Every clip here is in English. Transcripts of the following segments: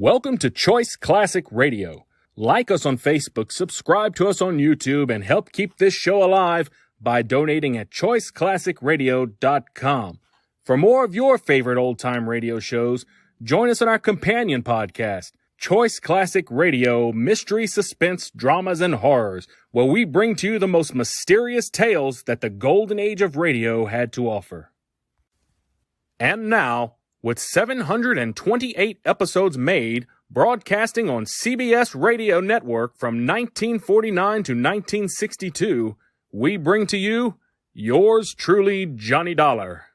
Welcome to Choice Classic Radio. Like us on Facebook, subscribe to us on YouTube, and help keep this show alive by donating at choiceclassicradio.com. For more of your favorite old-time radio shows, join us on our companion podcast, Choice Classic Radio, Mystery, Suspense, Dramas, and Horrors, where we bring to you the most mysterious tales that the golden age of radio had to offer. And now, with 728 episodes made, broadcasting on CBS Radio Network from 1949 to 1962, we bring to you yours truly, Johnny Dollar.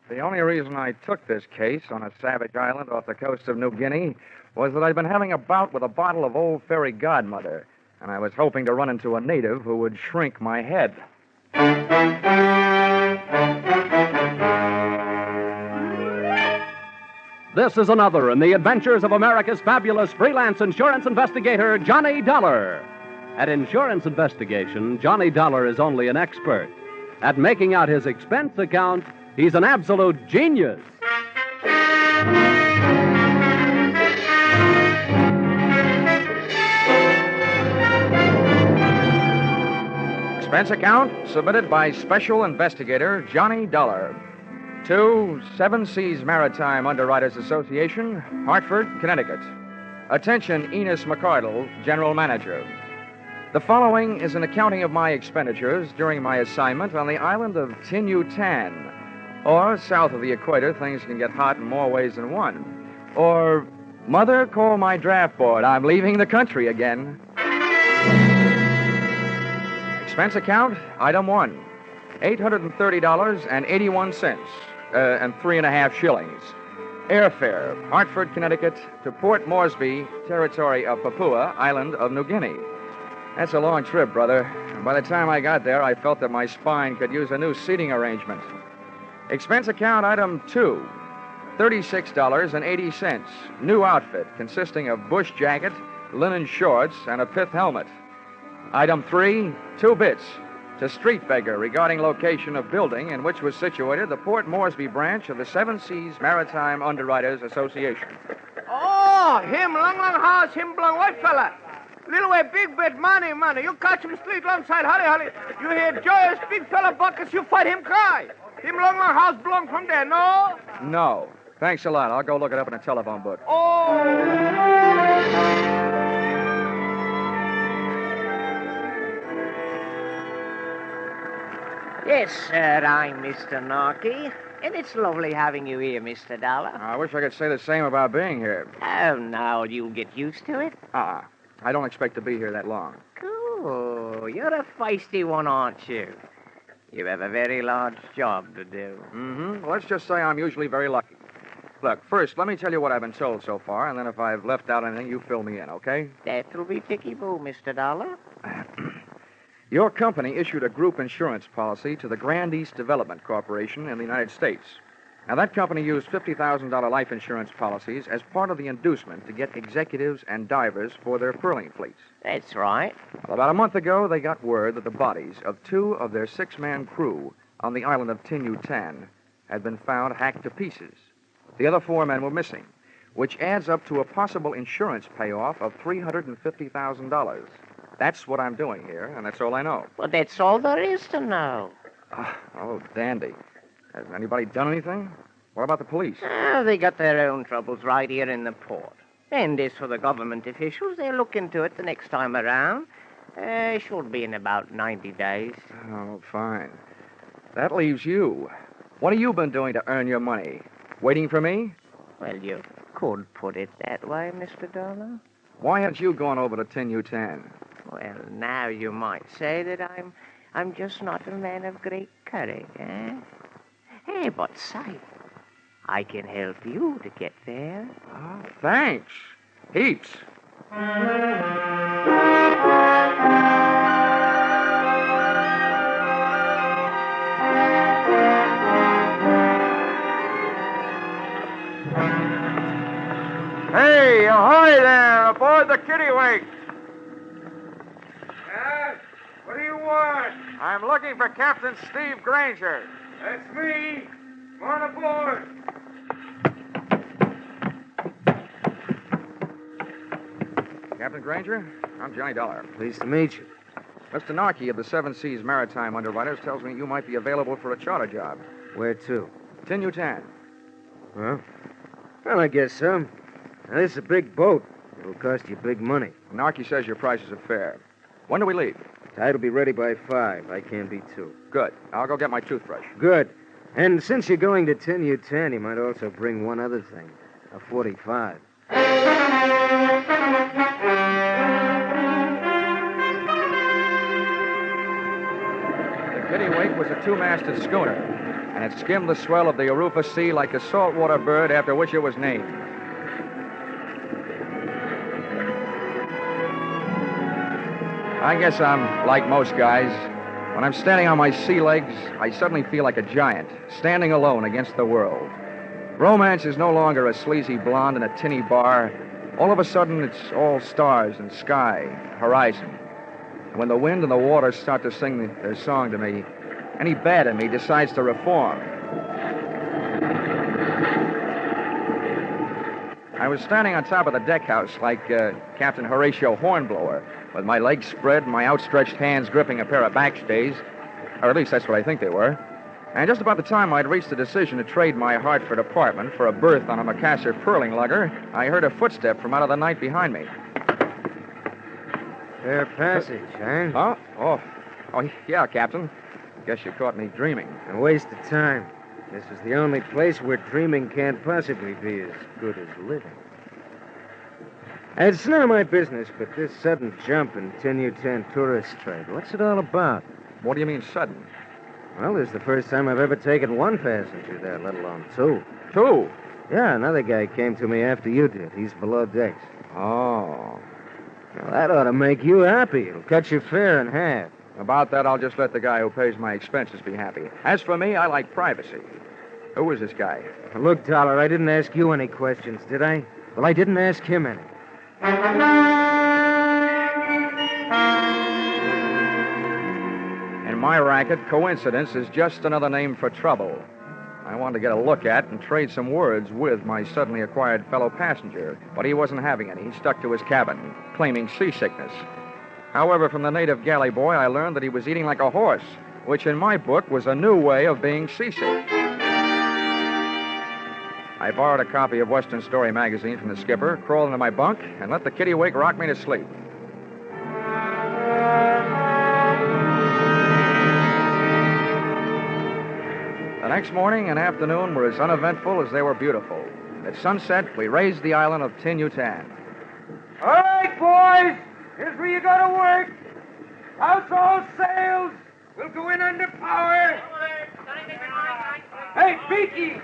The only reason I took this case on a savage island off the coast of New Guinea was that I'd been having a bout with a bottle of Old Fairy Godmother, and I was hoping to run into a native who would shrink my head. This is another in the adventures of America's fabulous freelance insurance investigator, Johnny Dollar. At insurance investigation, Johnny Dollar is only an expert. At making out his expense account, he's an absolute genius. Expense account submitted by Special Investigator Johnny Dollar to Seven Seas Maritime Underwriters Association, Hartford, Connecticut. Attention, Enos McCardle, General Manager. The following is an accounting of my expenditures during my assignment on the island of Yutan. Or, south of the equator, things can get hot in more ways than one. Or, Mother, call my draft board. I'm leaving the country again. Expense account, item 1. $830.81, and 3.5 shillings. Airfare, Hartford, Connecticut, to Port Moresby, territory of Papua, island of New Guinea. That's a long trip, brother. And by the time I got there, I felt that my spine could use a new seating arrangement. Expense account, item 2. $36.80. New outfit, consisting of bush jacket, linen shorts, and a pith helmet. Item 3, 2 bits. To street beggar regarding location of building in which was situated the Port Moresby branch of the Seven Seas Maritime Underwriters Association. Oh, him long house, him belong white fella. Little way big bit, money. You catch him street long side, holly. You hear joyous big fella buckets, you fight him cry. Him long house belong from there, no? No. Thanks a lot. I'll go look it up in a telephone book. Oh. Yes, sir, I'm Mr. Narky, and it's lovely having you here, Mr. Dollar. I wish I could say the same about being here. Oh, now you'll get used to it. I don't expect to be here that long. Cool. You're a feisty one, aren't you? You have a very large job to do. Mm-hmm. Well, let's just say I'm usually very lucky. Look, first, let me tell you what I've been told so far, and then if I've left out anything, you fill me in, okay? That'll be ticky-boo, Mr. Dollar. Your company issued a group insurance policy to the Grand East Development Corporation in the United States. Now, that company used $50,000 life insurance policies as part of the inducement to get executives and divers for their pearling fleets. That's right. Well, about a month ago, they got word that the bodies of 2 of their 6-man crew on the island of Yutan had been found hacked to pieces. The other 4 men were missing, which adds up to a possible insurance payoff of $350,000. That's what I'm doing here, and that's all I know. Well, that's all there is to know. Oh, dandy. Has anybody done anything? What about the police? They got their own troubles right here in the port. And as for the government officials, they'll look into it the next time around. Should be in about 90 days. Oh, fine. That leaves you. What have you been doing to earn your money? Waiting for me? Well, you could put it that way, Mr. Dollar. Why haven't you gone over to Yutan? Well, now you might say that I'm just not a man of great courage, eh? Hey, but say, I can help you to get there. Oh, thanks. Heaps. Hey, ahoy there, aboard the Kittiwake. What do you want? I'm looking for Captain Steve Granger. That's me. Come on aboard. Captain Granger, I'm Johnny Dollar. Pleased to meet you. Mr. Narkey of the Seven Seas Maritime Underwriters tells me you might be available for a charter job. Where to? Yutan. Well, I guess so. Now, this is a big boat. It'll cost you big money. Narkey says your prices are fair. When do we leave? Tide will be ready by 5. I can't be 2. Good. I'll go get my toothbrush. Good. And since you're going to Yutan, you might also bring one other thing. A 45. The Kittiwake was a 2-masted schooner, and it skimmed the swell of the Arufa Sea like a saltwater bird after which it was named. I guess I'm like most guys. When I'm standing on my sea legs, I suddenly feel like a giant, standing alone against the world. Romance is no longer a sleazy blonde in a tinny bar. All of a sudden, it's all stars and sky, horizon. And when the wind and the water start to sing their song to me, any bad in me decides to reform. I was standing on top of the deck house like Captain Horatio Hornblower, with my legs spread and my outstretched hands gripping a pair of backstays, or at least that's what I think they were. And just about the time I'd reached the decision to trade my Hartford apartment for a berth on a Macassar pearling lugger, I heard a footstep from out of the night behind me. Fair passage, huh? Huh? Oh, yeah, Captain. Guess you caught me dreaming. A waste of time. This is the only place where dreaming can't possibly be as good as living. It's none of my business, but this sudden jump in Yutan tourist trade, what's it all about? What do you mean sudden? Well, this is the first time I've ever taken one passenger there, let alone 2. 2? Yeah, another guy came to me after you did. He's below decks. Oh. Well, that ought to make you happy. It'll cut your fare in half. About that, I'll just let the guy who pays my expenses be happy. As for me, I like privacy. Who is this guy? Look, Dollar, I didn't ask you any questions, did I? Well, I didn't ask him any. In my racket, coincidence is just another name for trouble. I wanted to get a look at and trade some words with my suddenly acquired fellow passenger, but he wasn't having any. He stuck to his cabin, claiming seasickness. However, from the native galley boy, I learned that he was eating like a horse, which in my book was a new way of being seasick. I borrowed a copy of Western Story magazine from the skipper, crawled into my bunk, and let the Kittiwake rock me to sleep. The next morning and afternoon were as uneventful as they were beautiful. At sunset, we raised the island of Yutan. All right, boys. Here's where you go to work. House all sails. We'll go in under power. Hey, Beaky.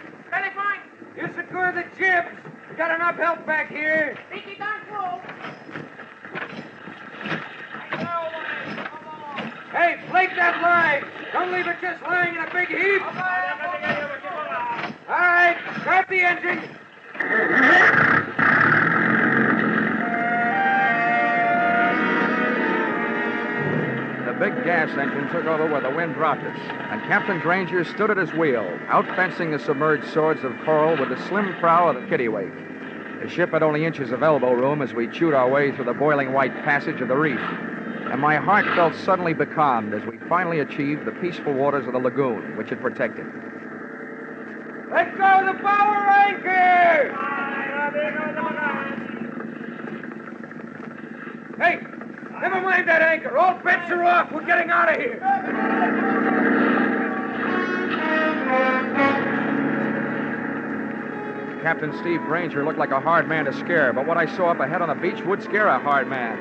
You secure the jibs. We got enough help back here. Beaky, don't move. Hey, flake that line. Don't leave it just lying in a big heap. All right, start the engine. The big gas engine took over where the wind dropped us, and Captain Granger stood at his wheel, outfencing the submerged swords of coral with the slim prow of the Kittiwake. The ship had only inches of elbow room as we chewed our way through the boiling white passage of the reef, and my heart felt suddenly becalmed as we finally achieved the peaceful waters of the lagoon, which it protected. Let go the bower anchor! Hey, never mind that anchor. All bets are off. We're getting out of here. Captain Steve Granger looked like a hard man to scare, but what I saw up ahead on the beach would scare a hard man.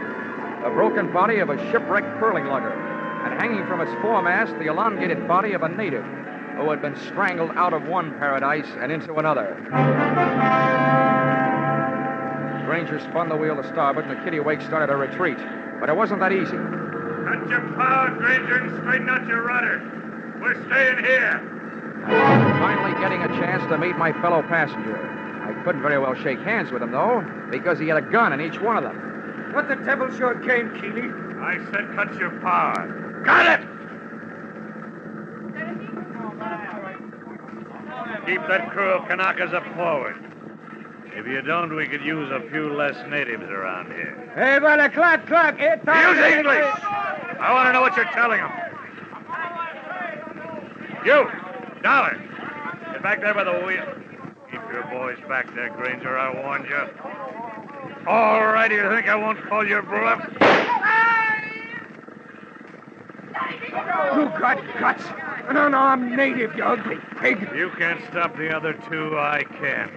The broken body of a shipwrecked pearling lugger, and hanging from its foremast, the elongated body of a native who had been strangled out of one paradise and into another. Granger spun the wheel to starboard, and the Kittiwake started a retreat, but it wasn't that easy. Cut your power, Granger, and straighten out your rudder. We're staying here. Finally getting a chance to meet my fellow passenger. I couldn't very well shake hands with him, though, because he had a gun in each one of them. What the devil sure came, Keeley? I said cut your power. Got it! Keep that crew of Kanakas up forward. If you don't, we could use a few less natives around here. Hey, brother, clock. Use English! I want to know what you're telling them. You, Dollar, get back there by the wheel. Keep your boys back there, Granger, I warned you. All right, you think I won't call your bluff? You got guts. No, I'm native, you ugly pig. You can't stop the other two, I can.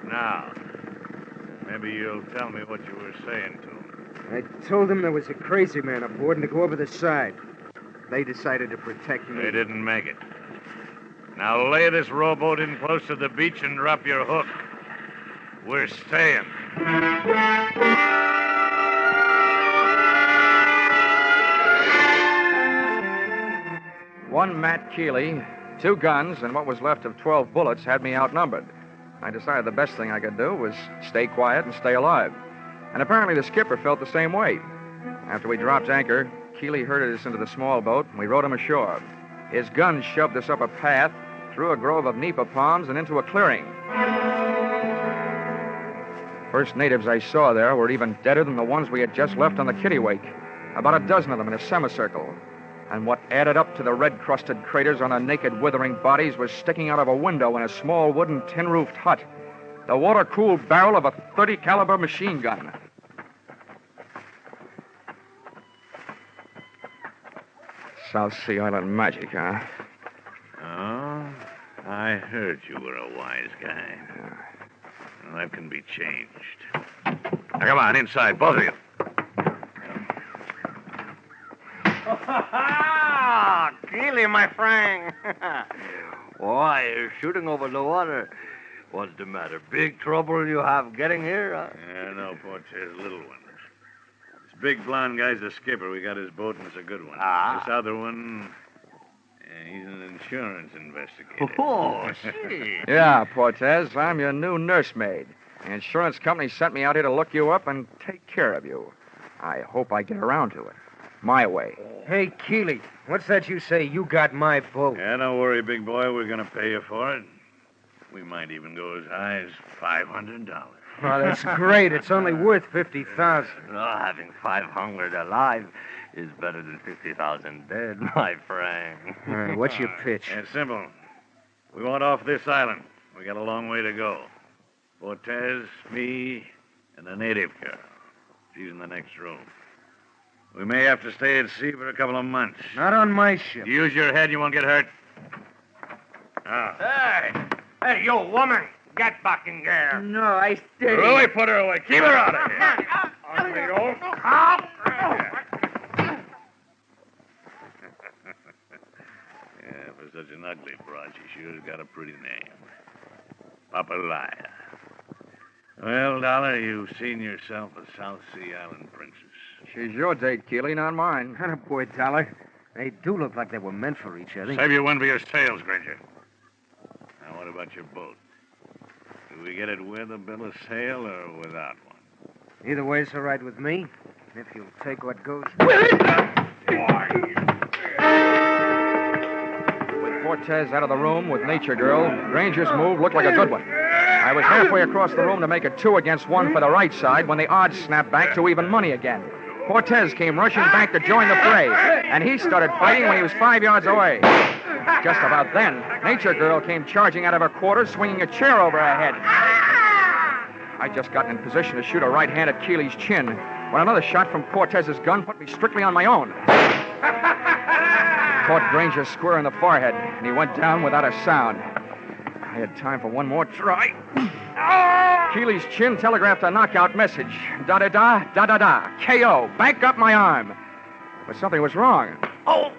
Now, maybe you'll tell me what you were saying to him. I told them there was a crazy man aboard and to go over the side. They decided to protect me. They didn't make it. Now lay this rowboat in close to the beach and drop your hook. We're staying. One Matt Keeley, 2 guns, and what was left of 12 bullets had me outnumbered. I decided the best thing I could do was stay quiet and stay alive. And apparently the skipper felt the same way. After we dropped anchor, Keeley herded us into the small boat, and we rowed him ashore. His guns shoved us up a path, through a grove of nipa palms, and into a clearing. First natives I saw there were even deader than the ones we had just left on the kittiwake. About a dozen of them in a semicircle. And what added up to the red-crusted craters on their naked, withering bodies was sticking out of a window in a small wooden tin-roofed hut. The water-cooled barrel of a .30 caliber machine gun. South Sea Island magic, huh? Oh, I heard you were a wise guy. Well, that can be changed. Now, come on, inside, both of you. Keeley, my friend. Why, you're shooting over the water. What's the matter? Big trouble you have getting here? Huh? Yeah, no, Portez, little one. This big blonde guy's the skipper. We got his boat, and it's a good one. Ah. This other one, he's an insurance investigator. Oh, gee. Yeah, Portez, I'm your new nursemaid. The insurance company sent me out here to look you up and take care of you. I hope I get around to it. My way. Hey, Keeley, what's that you say? You got my boat. Yeah, don't worry, big boy. We're going to pay you for it. We might even go as high as $500. Oh, that's great. It's only worth $50,000. Oh, having 500 alive is better than 50,000 dead, my friend. All right, what's your pitch? It's simple. We want off this island. We got a long way to go. Cortez, me, and a native girl. She's in the next room. We may have to stay at sea for a couple of months. Not on my ship. Use your head, you won't get hurt. Hey, you woman. Get back in there. No, I stay. Louie, put her away. Keep her out of here. On we go. Yeah, for such an ugly broad, she sure has got a pretty name. Papalaya. Well, Dollar, you've seen yourself a South Sea Island princess. She's your date, Keeley, not mine. Boy, Dollar. They do look like they were meant for each other. Save your wind for your sails, Granger. Now, what about your boat? Do we get it with a bill of sale or without one? Either way's all right with me, if you'll take what goes. With Cortez out of the room with Nature Girl, Granger's move looked like a good one. I was halfway across the room to make it 2 against 1 for the right side when the odds snapped back to even money again. Cortez came rushing back to join the fray, and he started fighting when he was 5 yards away. Just about then, Nature Girl came charging out of her quarters, swinging a chair over her head. I'd just gotten in position to shoot a right hand at Keeley's chin when another shot from Cortez's gun put me strictly on my own. Caught Granger square in the forehead, and he went down without a sound. I had time for one more try. Keeley's chin telegraphed a knockout message. Da-da-da, da-da-da, KO, back up my arm. But something was wrong. Oh!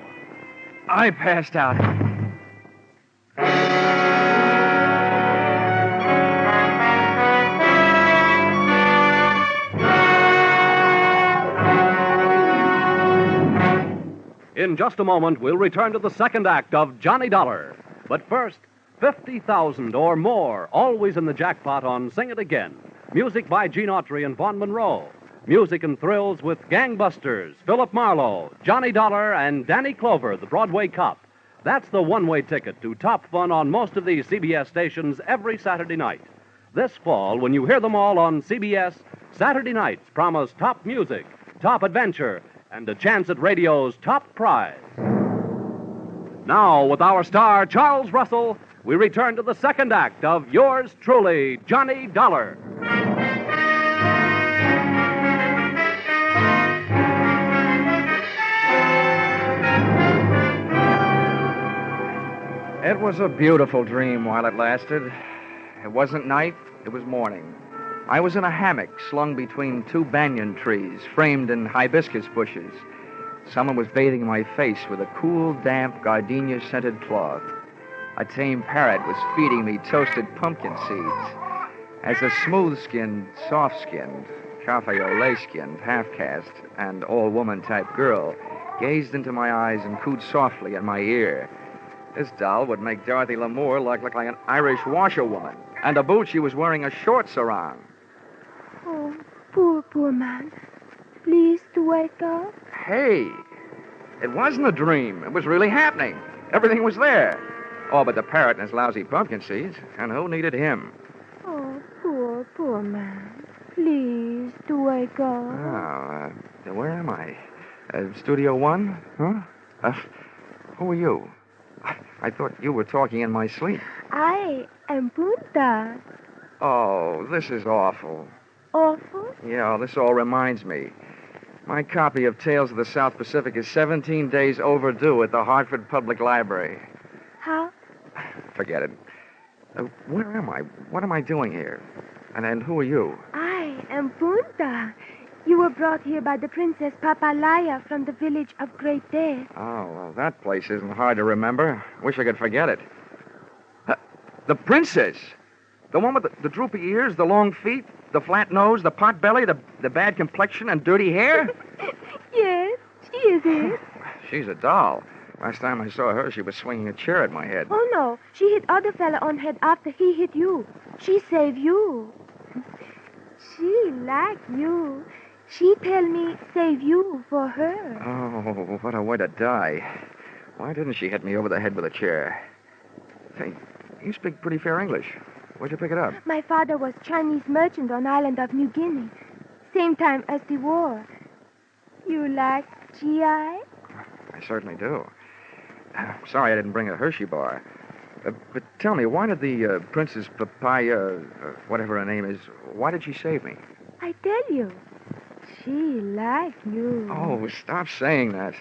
I passed out. In just a moment, we'll return to the second act of Johnny Dollar. But first, 50,000 or more, always in the jackpot on Sing It Again. Music by Gene Autry and Vaughn Monroe. Music and thrills with Gangbusters, Philip Marlowe, Johnny Dollar, and Danny Clover, the Broadway cop. That's the one-way ticket to top fun on most of these CBS stations every Saturday night. This fall, when you hear them all on CBS, Saturday nights promise top music, top adventure, and a chance at radio's top prize. Now, with our star, Charles Russell, we return to the second act of yours truly, Johnny Dollar. It was a beautiful dream while it lasted. It wasn't night, it was morning. I was in a hammock slung between two banyan trees, framed in hibiscus bushes. Someone was bathing my face with a cool, damp, gardenia-scented cloth. A tame parrot was feeding me toasted pumpkin seeds. As a smooth-skinned, soft-skinned, cafe au lait-skinned, half-caste, and all-woman type girl gazed into my eyes and cooed softly in my ear. This doll would make Dorothy Lamour look like an Irish washerwoman, and a boot she was wearing a short sarong. Oh, poor man. Please to wake up. Hey, it wasn't a dream. It was really happening. Everything was there. Oh, but the parrot and his lousy pumpkin seeds, and who needed him? Oh, poor man. Please to wake up. Oh, where am I? Studio One? Huh? Who are you? I thought you were talking in my sleep. I am Punta. Oh, this is awful. Awful? Yeah, this all reminds me. My copy of Tales of the South Pacific is 17 days overdue at the Hartford Public Library. How? Forget it. Where am I? What am I doing here? And who are you? I am Punta. You were brought here by the Princess Papalaya from the village of Great Death. Oh, well, that place isn't hard to remember. Wish I could forget it. The princess! The one with the droopy ears, the long feet, the flat nose, the pot belly, the bad complexion, and dirty hair? Yes, she is it. She's a doll. Last time I saw her, she was swinging a chair at my head. Oh, no. She hit other fella on head after he hit you. She save you. She like you. She tell me save you for her. Oh, what a way to die. Why didn't she hit me over the head with a chair? Say, you speak pretty fair English. Where'd you pick it up? My father was Chinese merchant on island of New Guinea. Same time as the war. You like GI? I certainly do. Sorry I didn't bring a Hershey bar. But tell me, why did the Princess Papaya, whatever her name is, why did she save me? I tell you. She like you. Oh, stop saying that.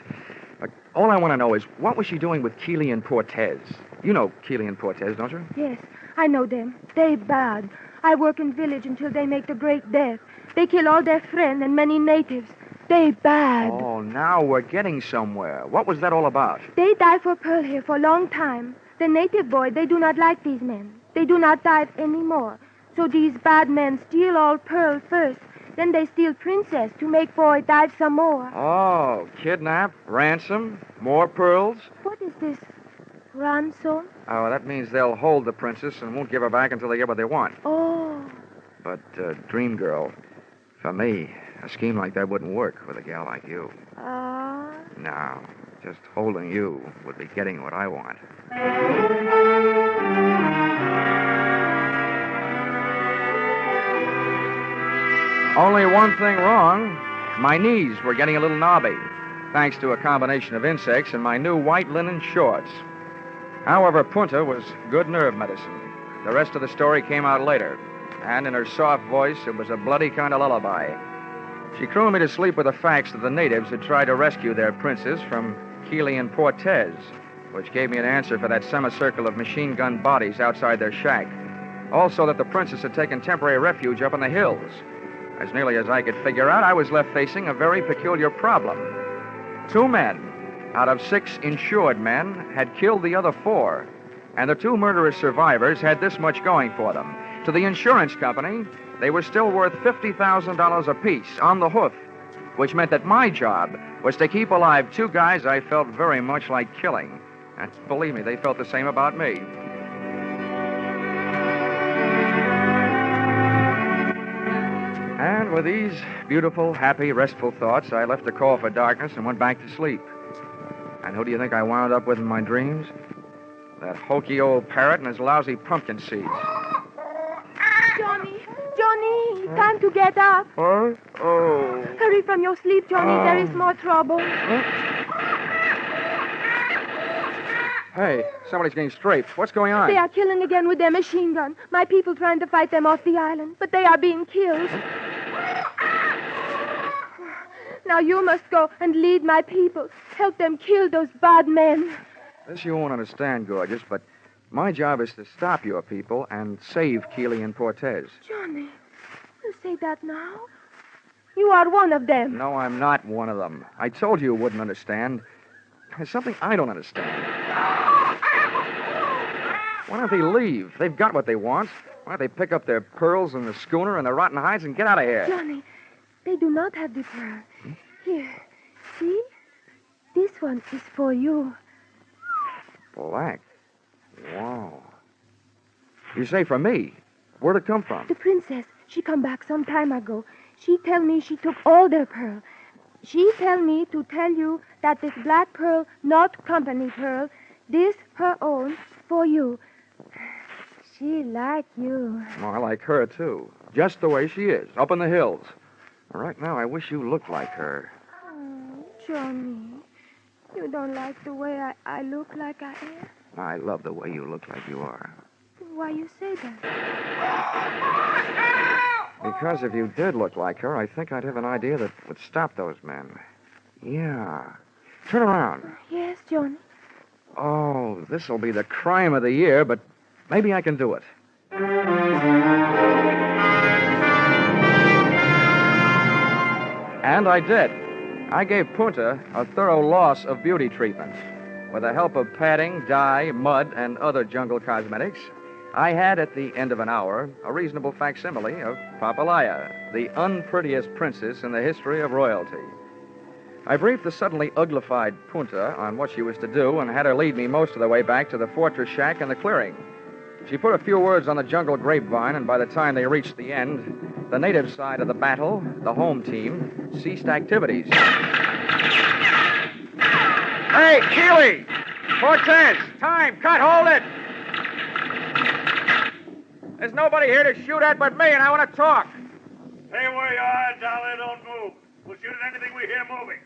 All I want to know is, what was she doing with Keeley and Portez? You know Keeley and Portez, don't you? Yes, I know them. They bad. I work in village until they make the Great Death. They kill all their friends and many natives. They bad. Oh, now we're getting somewhere. What was that all about? They die for pearl here for a long time. The native boy, they do not like these men. They do not dive anymore. So these bad men steal all pearl first. Then they steal princess to make boy dive some more. Oh, kidnap, ransom, more pearls? What is this? Ransom? Oh, that means they'll hold the princess and won't give her back until they get what they want. Oh. But, Dream Girl, for me, a scheme like that wouldn't work with a gal like you. No, just holding you would be getting what I want. Only one thing wrong. My knees were getting a little knobby, thanks to a combination of insects and my new white linen shorts. However, Punta was good nerve medicine. The rest of the story came out later, and in her soft voice, it was a bloody kind of lullaby. She crooned me to sleep with the facts that the natives had tried to rescue their princess from Keeley and Portez, which gave me an answer for that semicircle of machine gun bodies outside their shack. Also that the princess had taken temporary refuge up in the hills. As nearly as I could figure out, I was left facing a very peculiar problem. 2 men out of 6 insured men had killed the other 4, and the 2 murderous survivors had this much going for them. To the insurance company, they were still worth $50,000 apiece on the hoof, which meant that my job was to keep alive 2 guys I felt very much like killing. And believe me, they felt the same about me. And with these beautiful, happy, restful thoughts, I left the call for darkness and went back to sleep. And who do you think I wound up with in my dreams? That hokey old parrot and his lousy pumpkin seeds. Johnny, time to get up. Huh? Oh. Hurry from your sleep, Johnny. There is more trouble. Hey, somebody's getting strafed. What's going on? They are killing again with their machine gun. My people trying to fight them off the island, but they are being killed. Now you must go and lead my people. Help them kill those bad men. This you won't understand, Gorgeous, but my job is to stop your people and save Keeley and Cortez. Johnny, you say that now? You are one of them. No, I'm not one of them. I told you wouldn't understand. There's something I don't understand. Why don't they leave? They've got what they want. Why don't they pick up their pearls and the schooner and the rotten hides and get out of here? Johnny, they do not have the pearl. Here, see? This one is for you. Black. Wow. You say for me? Where'd it come from? The princess, she come back some time ago. She tell me she took all their pearl. She tell me to tell you that this black pearl, not company pearl, this her own for you. She like you. Oh, I like her, too. Just the way she is, up in the hills. Right now, I wish you looked like her. Oh, Johnny, you don't like the way I look like I am? I love the way you look like you are. Why you say that? Because if you did look like her, I think I'd have an idea that would stop those men. Yeah. Turn around. Yes, Johnny. Oh, this'll be the crime of the year, but maybe I can do it. And I did. I gave Punta a thorough loss of beauty treatment. With the help of padding, dye, mud, and other jungle cosmetics, I had, at the end of an hour, a reasonable facsimile of Papalaya, the unprettiest princess in the history of royalty. I briefed the suddenly uglified Punta on what she was to do and had her lead me most of the way back to the fortress shack and the clearing. She put a few words on the jungle grapevine, and by the time they reached the end, the native side of the battle, the home team, ceased activities. Hey, Keeley! Cortez! Time! Cut! Hold it! There's nobody here to shoot at but me, and I want to talk. Stay where you are, Dolly. Don't move. We'll shoot at anything we hear moving.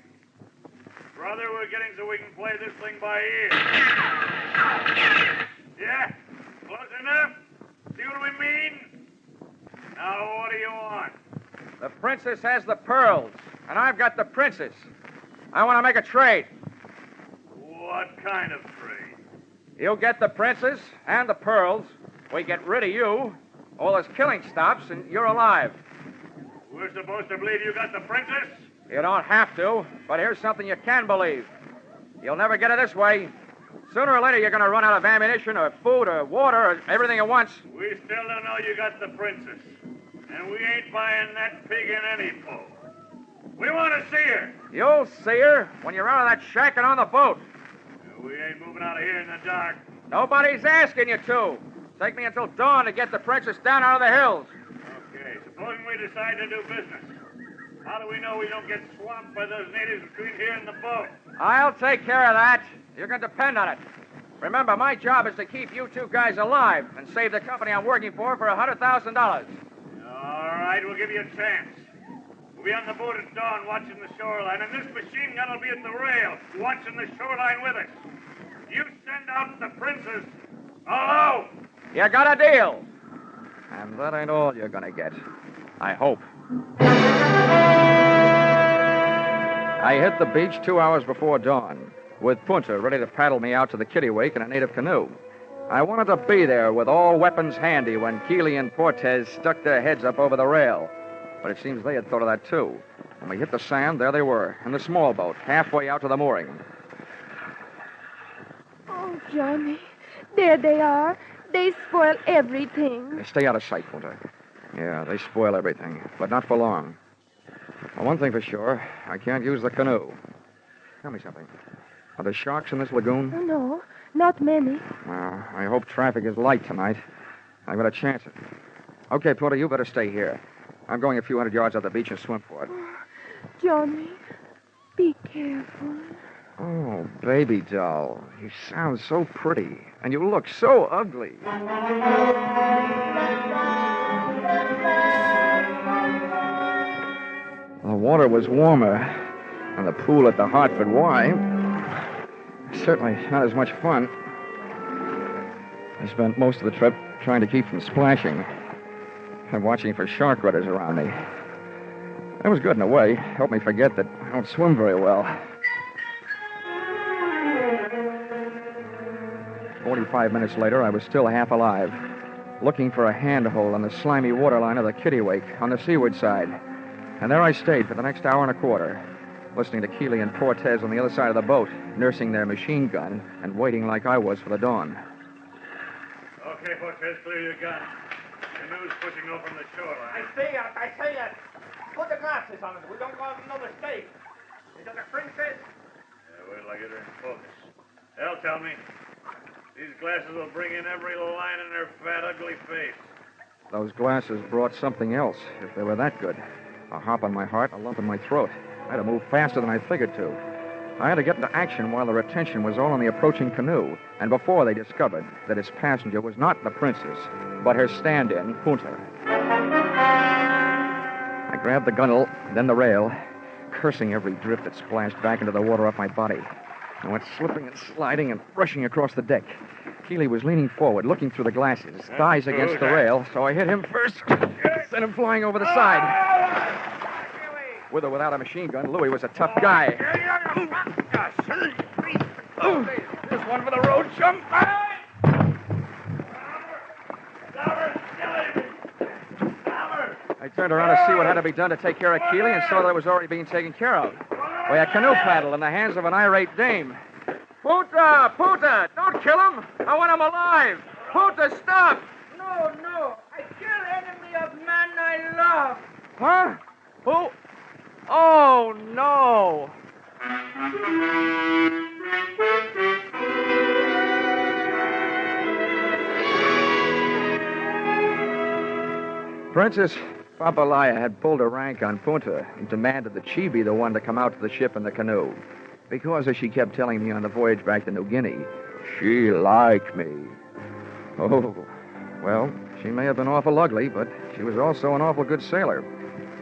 Brother, we're getting so we can play this thing by ear. Yeah? Close enough? See what we mean? Now, what do you want? The princess has the pearls, and I've got the princess. I want to make a trade. What kind of trade? You get the princess and the pearls. We get rid of you. All this killing stops, and you're alive. We're supposed to believe you got the princess? You don't have to, but here's something you can believe. You'll never get it this way. Sooner or later, you're going to run out of ammunition or food or water or everything at once. We still don't know you got the princess. And we ain't buying that pig in any po. We want to see her. You'll see her when you're out of that shack and on the boat. We ain't moving out of here in the dark. Nobody's asking you to. Take me until dawn to get the princess down out of the hills. Okay, supposing we decide to do business. How do we know we don't get swamped by those natives between here and the boat? I'll take care of that. You can depend on it. Remember, my job is to keep you two guys alive and save the company I'm working for $100,000. All right, we'll give you a chance. We'll be on the boat at dawn watching the shoreline, and this machine gun will be at the rail watching the shoreline with us. You send out the princess. Hello? You got a deal. And that ain't all you're gonna get. I hope. I hit the beach 2 hours before dawn, with Punta ready to paddle me out to the kittiwake in a native canoe. I wanted to be there with all weapons handy when Keeley and Cortez stuck their heads up over the rail. But it seems they had thought of that, too. When we hit the sand, there they were, in the small boat, halfway out to the mooring. Oh, Johnny, there they are. They spoil everything. Stay out of sight, Punta. Yeah, they spoil everything, but not for long. Well, one thing for sure, I can't use the canoe. Tell me something. Are there sharks in this lagoon? Oh, no, not many. Well, I hope traffic is light tonight. I've got a chance at it. Okay, Punta, you better stay here. I'm going a few hundred yards up the beach and swim for it. Oh, Johnny, be careful. Oh, baby doll, you sound so pretty, and you look so ugly. The water was warmer than the pool at the Hartford Y. Certainly not as much fun. I spent most of the trip trying to keep from splashing and watching for shark rudders around me. That was good in a way. Helped me forget that I don't swim very well. 45 minutes later, I was still half alive, looking for a handhold on the slimy waterline of the Kittiwake on the seaward side. And there I stayed for the next hour and a quarter, listening to Keeley and Portez on the other side of the boat, nursing their machine gun and waiting like I was for the dawn. Okay, Portez, clear your gun. Canoe's pushing over from the shoreline. I say it. Put the glasses on it. We don't go out no mistake. Is that the princess? Yeah, wait till I get her in focus. They'll tell me. These glasses will bring in every line in her fat, ugly face. Those glasses brought something else, if they were that good. A hop on my heart, a lump in my throat. I had to move faster than I figured to. I had to get into action while their attention was all on the approaching canoe, and before they discovered that its passenger was not the princess, but her stand-in, Punta. I grabbed the gunwale, then the rail, cursing every drift that splashed back into the water off my body. I went slipping and sliding and rushing across the deck. Keeley was leaning forward, looking through the glasses, his thighs against the rail, so I hit him first, sent him flying over the side. With or without a machine gun, Louis was a tough guy. This one for the road, chum. I turned around to see what had to be done to take care of Keeley and saw that it was already being taken care of by a canoe paddle in the hands of an irate dame. Puta, don't kill him. I want him alive. Puta, stop. No. I kill enemy of man I love. Huh? Who? Oh, no. Princess Papalaya had pulled a rank on Punta and demanded that she be the one to come out to the ship in the canoe. Because, as she kept telling me on the voyage back to New Guinea, she liked me. Oh, well, she may have been awful ugly, but she was also an awful good sailor.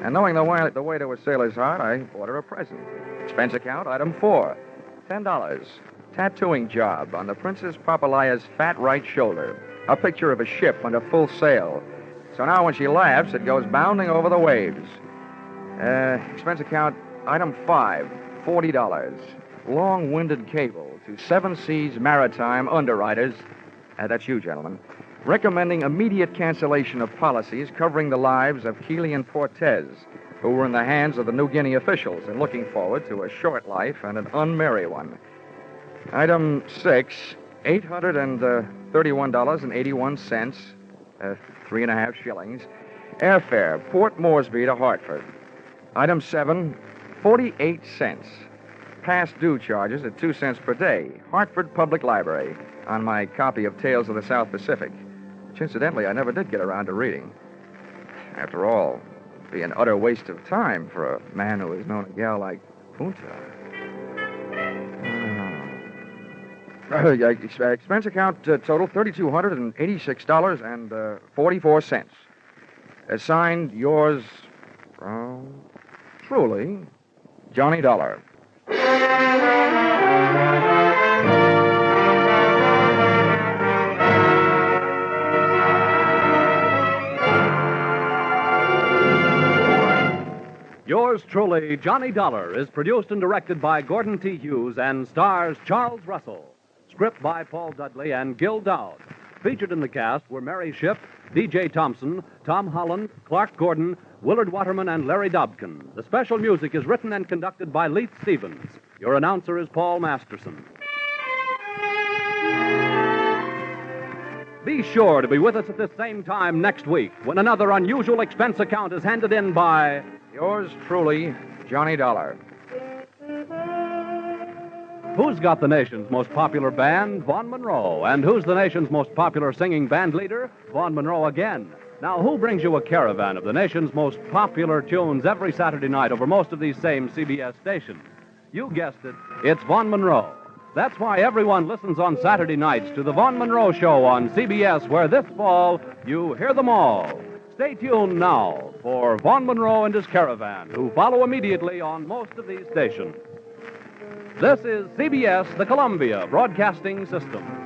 And knowing the way to a sailor's heart, I bought her a present. Expense account, item 4, $10. Tattooing job on the Princess Papalaya's fat right shoulder. A picture of a ship under full sail. So now when she laughs, it goes bounding over the waves. Expense account, item 5, $40. Long-winded cable to 7 Seas Maritime underwriters. That's you, gentlemen. Recommending immediate cancellation of policies covering the lives of Keeley and Portez, who were in the hands of the New Guinea officials and looking forward to a short life and an unmerry one. Item 6, $831.81, 3.5 shillings. Airfare, Port Moresby to Hartford. Item 7, 48 cents. Past due charges at 2 cents per day. Hartford Public Library, on my copy of Tales of the South Pacific, which incidentally I never did get around to reading. After all, it'd be an utter waste of time for a man who has known a gal like Punta. Expense account total $3,286.44. Signed, yours, truly, Johnny Dollar. Yours truly, Johnny Dollar, is produced and directed by Gordon T. Hughes and stars Charles Russell. Script by Paul Dudley and Gil Dowd. Featured in the cast were Mary Shipp, D.J. Thompson, Tom Holland, Clark Gordon, Willard Waterman, and Larry Dobkin. The special music is written and conducted by Leith Stevens. Your announcer is Paul Masterson. Be sure to be with us at this same time next week when another unusual expense account is handed in by... Yours truly, Johnny Dollar. Who's got the nation's most popular band? Vaughn Monroe. And who's the nation's most popular singing band leader? Vaughn Monroe again. Now, who brings you a caravan of the nation's most popular tunes every Saturday night over most of these same CBS stations? You guessed it, It's Vaughn Monroe. That's why everyone listens on Saturday nights to the Vaughn Monroe Show on CBS, where this fall you hear them all. Stay tuned now for Vaughn Monroe and his caravan, who follow immediately on most of these stations. This is CBS, the Columbia Broadcasting System.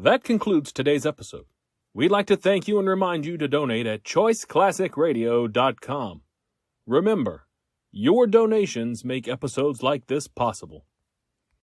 That concludes today's episode. We'd like to thank you and remind you to donate at choiceclassicradio.com. Remember, your donations make episodes like this possible.